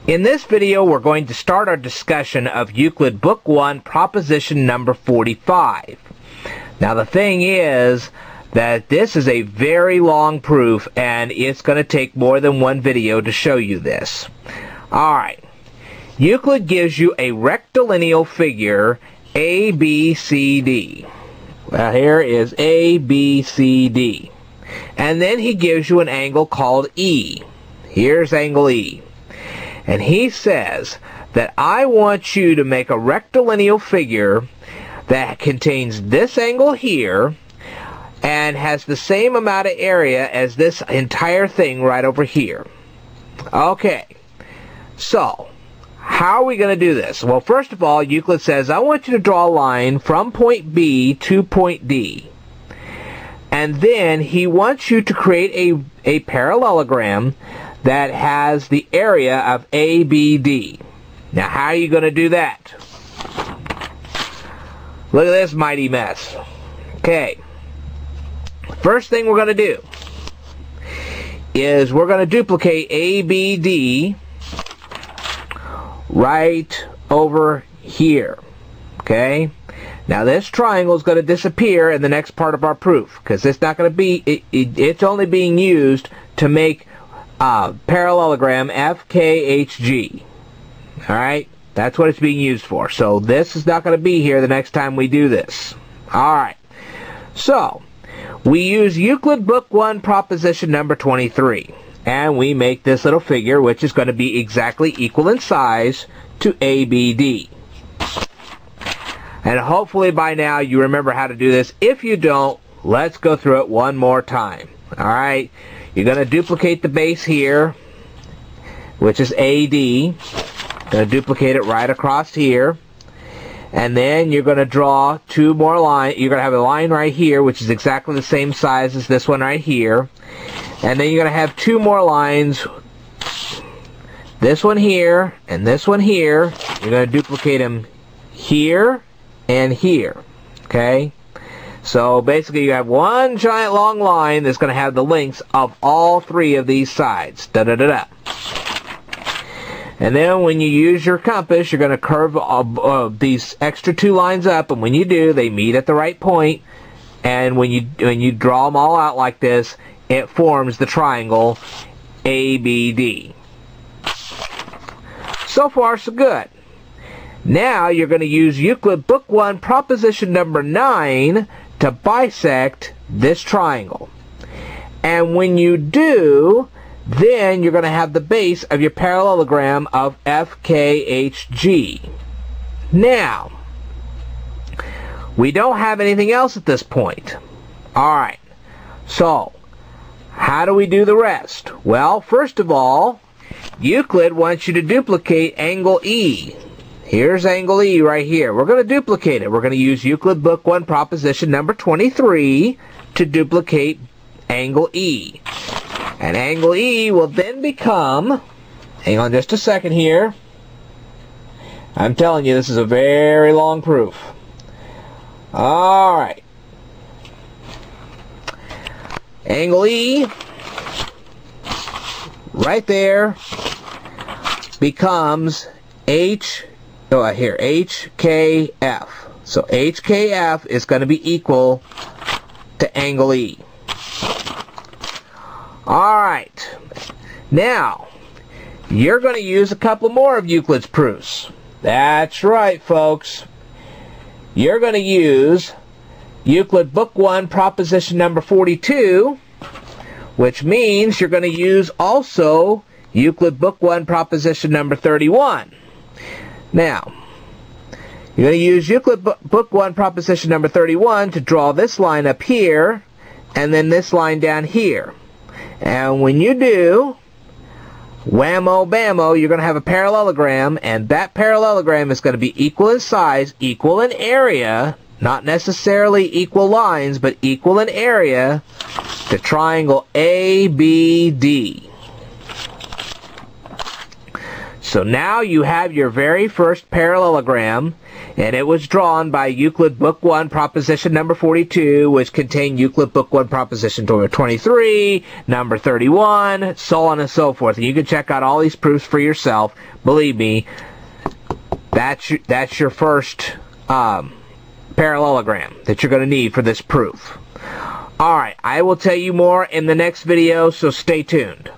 In this video, we're going to start our discussion of Euclid Book 1, proposition number 45. Now, the thing is that this is a very long proof, and it's going to take more than one video to show you this. Alright, Euclid gives you a rectilineal figure, ABCD. Well, here is ABCD. And then he gives you an angle called E. Here's angle E. And he says that I want you to make a rectilineal figure that contains this angle here and has the same amount of area as this entire thing right over here. Okay, so how are we going to do this? Well, first of all, Euclid says, I want you to draw a line from point B to point D. And then he wants you to create a parallelogram that has the area of ABD. Now, how are you going to do that? Look at this mighty mess. Okay. First thing we're going to do is we're going to duplicate ABD right over here. Okay? Now, this triangle is going to disappear in the next part of our proof because it's not going to be, it's only being used to make parallelogram FKHG. Alright? That's what it's being used for. So this is not going to be here the next time we do this. Alright. So, we use Euclid Book 1 proposition number 23. And we make this little figure which is going to be exactly equal in size to ABD. And hopefully by now you remember how to do this. If you don't, let's go through it one more time. Alright? You're going to duplicate the base here, which is AD. Going to duplicate it right across here. And then you're going to draw two more lines. You're going to have a line right here, which is exactly the same size as this one right here. And then you're going to have two more lines. This one here and this one here. You're going to duplicate them here and here. Okay? So basically you have one giant long line that's going to have the lengths of all three of these sides. Da da da da. And then when you use your compass, you're going to curve these extra two lines up, and when you do, they meet at the right point. And when you draw them all out like this, it forms the triangle ABD. So far, so good. Now you're going to use Euclid Book 1 proposition number 9 to bisect this triangle. And when you do, then you're going to have the base of your parallelogram of FKHG. Now, we don't have anything else at this point. Alright, so how do we do the rest? Well, first of all, Euclid wants you to duplicate angle E. Here's angle E right here. We're going to duplicate it. We're going to use Euclid Book 1 proposition number 23 to duplicate angle E. And angle E will then become, hang on just a second here. I'm telling you, this is a very long proof. Alright. Angle E, right there, becomes HKF. So HKF is going to be equal to angle E. Alright. Now, you're going to use a couple more of Euclid's proofs. That's right, folks. You're going to use Euclid Book 1 proposition number 42, which means you're going to use also Euclid Book 1 proposition number 31. Now, you're going to use Euclid Book 1 proposition number 31 to draw this line up here and then this line down here. And when you do, whammo bammo, you're going to have a parallelogram, and that parallelogram is going to be equal in size, equal in area, not necessarily equal lines, but equal in area to triangle ABD. So now you have your very first parallelogram, and it was drawn by Euclid Book 1 Proposition number 42, which contained Euclid Book 1 Proposition number 23, number 31, so on and so forth. And you can check out all these proofs for yourself. Believe me, that's your first parallelogram that you're going to need for this proof. Alright, I will tell you more in the next video, so stay tuned.